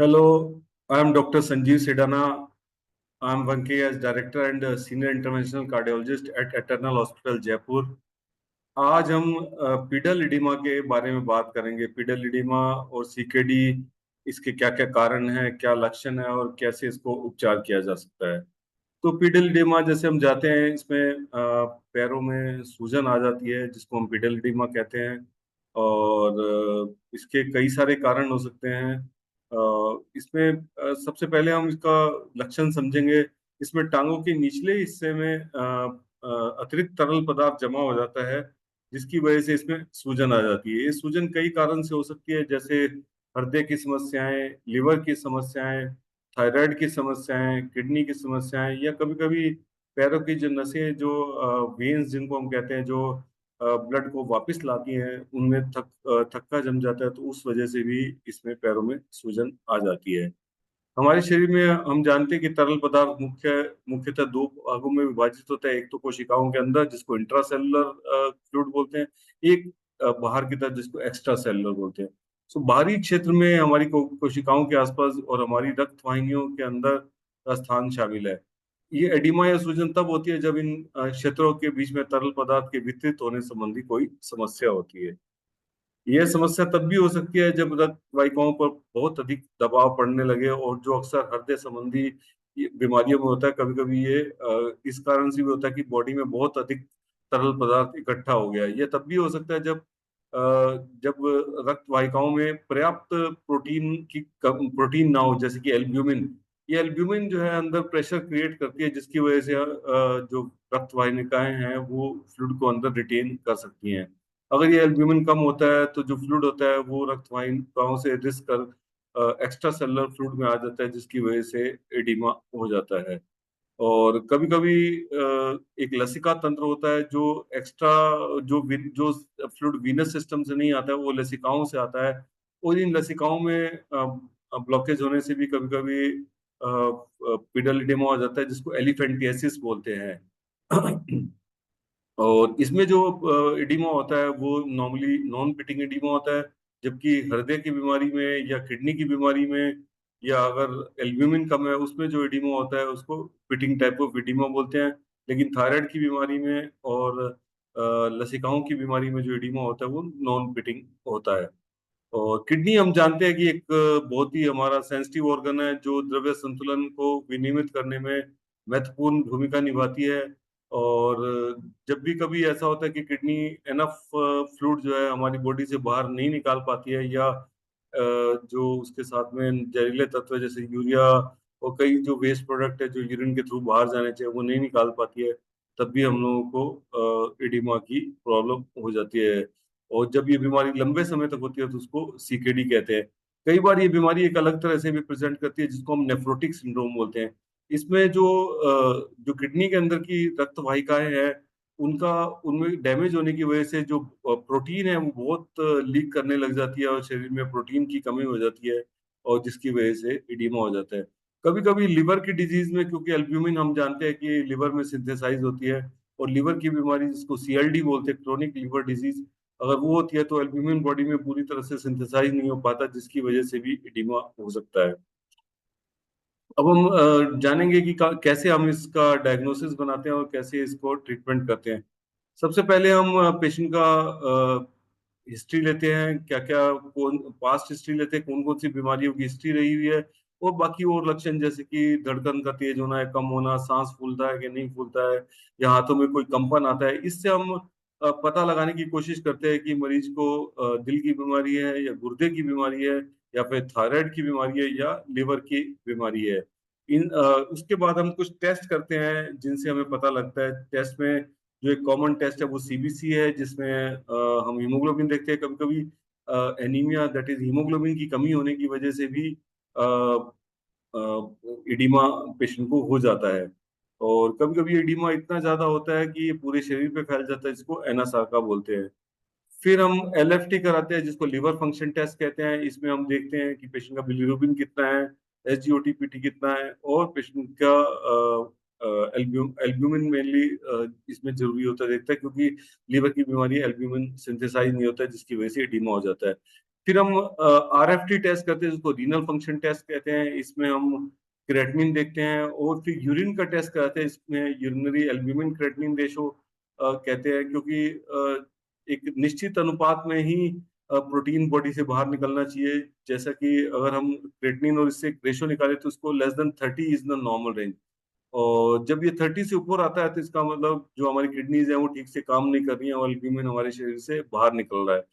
Hello, I am Dr. Sanjeev Sedana. I am working as Director and Senior Interventional Cardiologist at Eternal Hospital, Jaipur. आज हम pedal oedema के बारे में बात करेंगे। पीडल इडिमा और सीकेडी, इसके क्या क्या कारण हैं, क्या लक्षण है और कैसे इसको उपचार किया जा सकता है। तो पीडल इडिमा जैसे हम जाते हैं, इसमें पैरों में सूजन आ जाती है जिसको हम पीडल इडिमा कहते हैं। और इसके कई सारे कारण हो सकते हैं। इसमें सबसे पहले हम इसका लक्षण समझेंगे। इसमें टांगों के निचले हिस्से में अतिरिक्त तरल पदार्थ जमा हो जाता है, जिसकी वजह से इसमें सूजन आ जाती है। ये सूजन कई कारण से हो सकती है, जैसे हृदय की समस्याएं, लिवर की समस्याएं, थायराइड की समस्याएं, किडनी की समस्याएं, या कभी कभी पैरों की जो नसें, जो वेन्स जिनको हम कहते हैं, जो ब्लड को वापस लाती हैं, उनमें थक्का जम जाता है, तो उस वजह से भी इसमें पैरों में सूजन आ जाती है। हमारे शरीर में हम जानते हैं कि तरल पदार्थ मुख्यतः दो भागों में विभाजित होता है। एक तो कोशिकाओं के अंदर, जिसको इंट्रासेलुलर फ्लूइड बोलते हैं। एक बाहर की तरफ, जिसको एक्स्ट्रा सेलुलर बोलते हैं। सो बाहरी क्षेत्र में हमारी कोशिकाओं के आसपास और हमारी रक्त वाहिनियों के अंदर का स्थान शामिल है। ये एडिमा या सूजन तब होती है जब इन क्षेत्रों के बीच में तरल पदार्थ के वितरित होने संबंधी कोई समस्या होती है। यह समस्या तब भी हो सकती है जब रक्त वाहिकाओं पर बहुत अधिक दबाव पड़ने लगे, और जो अक्सर हृदय संबंधी बीमारियों में होता है। कभी कभी ये इस कारण से भी होता है कि बॉडी में बहुत अधिक तरल पदार्थ इकट्ठा हो गया है। यह तब भी हो सकता है जब रक्त वाहिकाओं में पर्याप्त प्रोटीन ना हो, जैसे कि एल्ब्यूमिन। ये एल्ब्यूमिन जो है अंदर प्रेशर क्रिएट करती है, जिसकी वजह से जो रक्त वाहिकाएं हैं वो फ्लूइड को अंदर रिटेन कर सकती हैं। अगर ये एल्ब्यूमिन कम होता है तो जो फ्लूइड होता है वो रक्त वाहिकाओं से रिस्क कर एक्स्ट्रा सेलुलर फ्लूइड में आ जाता है, जिसकी वजह से एडिमा हो जाता है। और कभी कभी एक लसिका तंत्र होता है, जो एक्स्ट्रा जो फ्लूइड वीनस सिस्टम से नहीं आता है, वो लसिकाओं से आता है। और इन लसिकाओं में ब्लॉकेज होने से भी कभी कभी पीडल एडिमा हो जाता है, जिसको एलिफेंटियासिस बोलते हैं। और इसमें जो एडिमा होता है वो नॉर्मली नॉन पिटिंग एडिमा होता है। जबकि हृदय की बीमारी में या किडनी की बीमारी में, या अगर एल्ब्यूमिन कम है, उसमें जो एडिमा होता है उसको पिटिंग टाइप ऑफ एडिमा बोलते हैं। लेकिन थायराइड की बीमारी में और लसिकाओं की बीमारी में जो एडिमा होता है वो नॉन पिटिंग होता है। और किडनी हम जानते हैं कि एक बहुत ही हमारा सेंसिटिव ऑर्गन है, जो द्रव्य संतुलन को विनियमित करने में महत्वपूर्ण भूमिका निभाती है। और जब भी कभी ऐसा होता है कि किडनी एनफ फ्लूइड जो है हमारी बॉडी से बाहर नहीं निकाल पाती है, या जो उसके साथ में जहरीले तत्व जैसे यूरिया और कई जो वेस्ट प्रोडक्ट है जो यूरिन के थ्रू बाहर जाने चाहिए, वो नहीं निकाल पाती है, तब भी हम लोगों को एडिमा की प्रॉब्लम हो जाती है। और जब ये बीमारी लंबे समय तक होती है तो उसको सीकेडी कहते हैं। कई बार ये बीमारी एक अलग तरह से भी प्रेजेंट करती है, जिसको हम नेफ्रोटिक सिंड्रोम बोलते हैं। इसमें जो किडनी के अंदर की रक्त वाहिकाएं हैं, उनका उनमें डैमेज होने की वजह से जो प्रोटीन है वो बहुत लीक करने लग जाती है, और शरीर में प्रोटीन की कमी हो जाती है, और जिसकी वजह से एडिमा हो जाता है। कभी कभी लिवर की डिजीज में, क्योंकि एल्ब्यूमिन हम जानते हैं कि लिवर में सिंथेसाइज होती है, और लिवर की बीमारी जिसको सीएलडी बोलते हैं, क्रोनिक लिवर डिजीज, अगर वो होती है तो एल्ब्यूमिन बॉडी में पूरी तरह से सिंथेसाइज नहीं हो पाता, जिसकी वजह से भी एडिमा हो सकता है। अब हम जानेंगे कि कैसे हम इसका डायग्नोसिस बनाते हैं और कैसे इसको ट्रीटमेंट करते हैं। सबसे पहले हम पेशेंट का हिस्ट्री लेते हैं, क्या क्या कौन पास्ट हिस्ट्री लेते हैं, कौन कौन सी बीमारियों की हिस्ट्री रही हुई है, और बाकी और लक्षण जैसे कि धड़कन का तेज होना है, कम होना, सांस फूलता है कि नहीं फूलता है, या हाथों में कोई कंपन आता है। इससे हम पता लगाने की कोशिश करते हैं कि मरीज को दिल की बीमारी है, या गुर्दे की बीमारी है, या फिर थायराइड की बीमारी है, या लिवर की बीमारी है। उसके बाद हम कुछ टेस्ट करते हैं जिनसे हमें पता लगता है। टेस्ट में जो एक कॉमन टेस्ट है वो सीबीसी है, जिसमें हम हीमोग्लोबिन देखते हैं। कभी कभी एनीमिया, दैट इज हीमोग्लोबिन की कमी होने की वजह से भी एडिमा पेशेंट को हो जाता है। और कभी कभी एडिमा इतना ज्यादा होता है कि ये पूरे शरीर पे फैल जाता है, जिसको एनासार्का बोलते हैं। फिर हम एलएफटी कराते हैं, जिसको लिवर फंक्शन टेस्ट कहते हैं। इसमें हम देखते हैं कि पेशेंट का बिलीरुबिन कितना है, एसजीओटी-पीटी कितना है, और पेशेंट का एल्ब्यूमिन मेनली इसमें जरूरी होता है देखता है, क्योंकि लीवर की बीमारी एल्ब्यूमिन सिंथेसाइज नहीं होता है, जिसकी वजह से एडिमा हो जाता है। फिर हम RFT टेस्ट करते हैं, जिसको रीनल फंक्शन टेस्ट कहते हैं। इसमें हम क्रेटनिन देखते हैं, और फिर यूरिन का टेस्ट कराते हैं। इसमें यूरिनरी एल्ब्यूमिन क्रेटनिन रेशो कहते हैं, क्योंकि एक निश्चित अनुपात में ही प्रोटीन बॉडी से बाहर निकलना चाहिए। जैसा कि अगर हम क्रेटनिन और इससे रेशो निकालें तो इसको less than 30 is the normal range. और जब ये 30 से ऊपर आता है तो इसका मतलब जो हमारी किडनीज है वो ठीक से काम नहीं कर रही है, और एल्ब्यूमिन हमारे शरीर से बाहर निकल रहा है।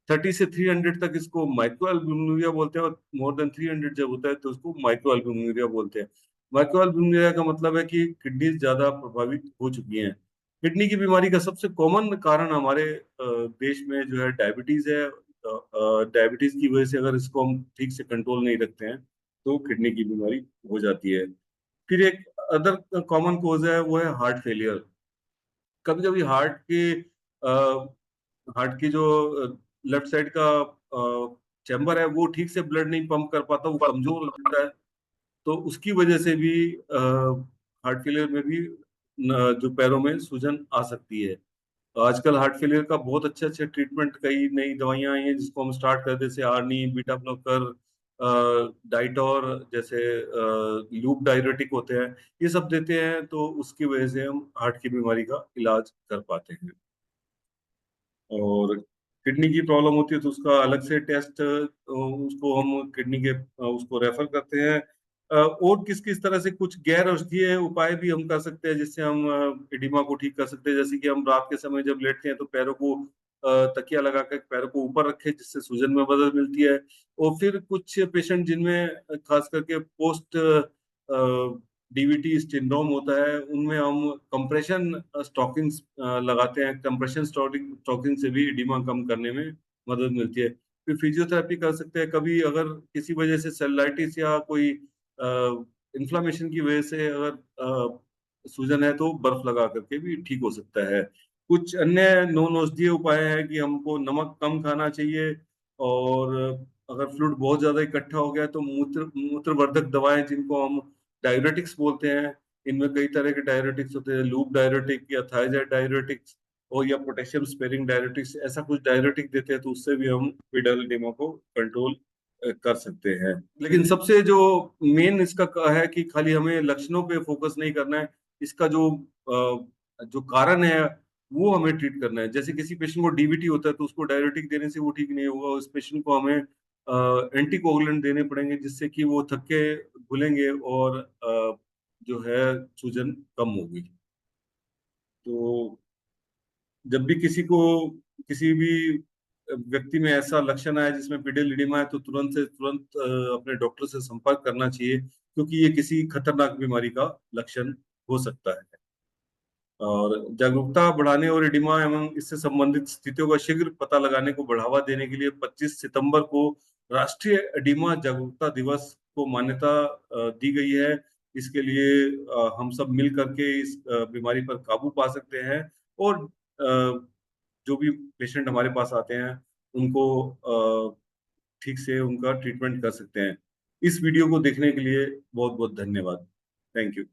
30 से 300 तक इसको माइक्रो एल्ब्यूमिनुरिया बोलते हैं, और मोर देन 300 जब होता है तो उसको माइक्रो एल्ब्यूमिनुरिया बोलते हैं। माइक्रो एल्ब्यूमिनुरिया का मतलब है कि किडनी ज्यादा प्रभावित हो चुकी हैं। किडनी की बीमारी का सबसे कॉमन कारण हमारे देश में जो है डायबिटीज है। डायबिटीज की वजह से अगर इसको हम ठीक से कंट्रोल नहीं रखते हैं तो किडनी की बीमारी हो जाती है। फिर एक अदर कॉमन कोज है, वो है हार्ट फेलियर। कभी कभी हार्ट की जो लेफ्ट साइड का चैम्बर है वो ठीक से ब्लड नहीं पंप कर पाता, वो कमजोर लगता है। तो उसकी वजह से भी हार्ट फेलियर में भी जो पैरों में सूजन आ सकती है। तो आजकल हार्ट फेलियर का बहुत अच्छे अच्छे ट्रीटमेंट, कई नई दवाइयां आई हैं जिसको हम स्टार्ट कर, जैसे आर्नी, बीटा ब्लॉकर, डाइटोर जैसे लूप डायरेटिक होते हैं, ये सब देते हैं। तो उसकी वजह से हम हार्ट की बीमारी का इलाज कर पाते हैं। और किडनी की प्रॉब्लम होती है तो उसका अलग से टेस्ट, उसको हम किडनी के उसको रेफर करते हैं। और किस किस तरह से कुछ गैर औषधीय उपाय भी हम कर सकते हैं जिससे हम एडिमा को ठीक कर सकते हैं। जैसे कि हम रात के समय जब लेटते हैं तो पैरों को तकिया लगा कर पैरों को ऊपर रखें, जिससे सूजन में मदद मिलती है। और फिर कुछ पेशेंट जिनमें खास करके पोस्ट डीवीटी सिंड्रोम होता है, उनमें हम कंप्रेशन स्टॉकिंग्स लगाते हैं। कंप्रेशन स्टॉकिंग से भी एडिमा कम करने में मदद मिलती है। फिर फिजियोथेरेपी कर सकते हैं। कभी अगर किसी वजह से सेलुलाइटिस या कोई इन्फ्लामेशन की वजह से अगर सूजन है तो बर्फ लगा करके भी ठीक हो सकता है। कुछ अन्य नॉन औषधीय उपाय है कि हमको नमक कम खाना चाहिए। और अगर फ्लूइड बहुत ज्यादा इकट्ठा हो गया तो मूत्रवर्धक दवाएं, जिनको हम डायरेटिक्स बोलते हैं, इनमें कई तरह के डायरेटिक्स होते हैं, लूप डायरेटिक या थायजाइड डायरेटिक्स, और या पोटेशियम स्पेरिंग डायरेटिक्स, ऐसा कुछ डायरेटिक देते हैं। तो उससे भी हम पीडल एडिमा को कंट्रोल कर सकते हैं। लेकिन सबसे जो मेन इसका है कि खाली हमें लक्षणों पे फोकस नहीं करना है, इसका जो कारण है वो हमें ट्रीट करना है। जैसे किसी पेशेंट को डीवीटी होता है तो उसको डायरेटिक देने से वो ठीक नहीं होगा, उस पेशेंट को हमें एंटीकोगुलेंट देने पड़ेंगे, जिससे कि वो थक के घुलेंगे और जो है सूजन कम होगी। तो जब भी किसी भी व्यक्ति में ऐसा लक्षण आए जिसमें पीडोलिडिमा है तो तुरंत से तुरंत अपने डॉक्टर से संपर्क करना चाहिए, क्योंकि ये किसी खतरनाक बीमारी का लक्षण हो सकता है। और जागरूकता बढ़ाने और एडिमा एवं इससे संबंधित स्थितियों का शीघ्र पता लगाने को बढ़ावा देने के लिए 25 सितंबर को राष्ट्रीय एडिमा जागरूकता दिवस को मान्यता दी गई है। इसके लिए हम सब मिल करके इस बीमारी पर काबू पा सकते हैं। और जो भी पेशेंट हमारे पास आते हैं उनको ठीक से उनका ट्रीटमेंट कर सकते हैं। इस वीडियो को देखने के लिए बहुत बहुत धन्यवाद। Thank you.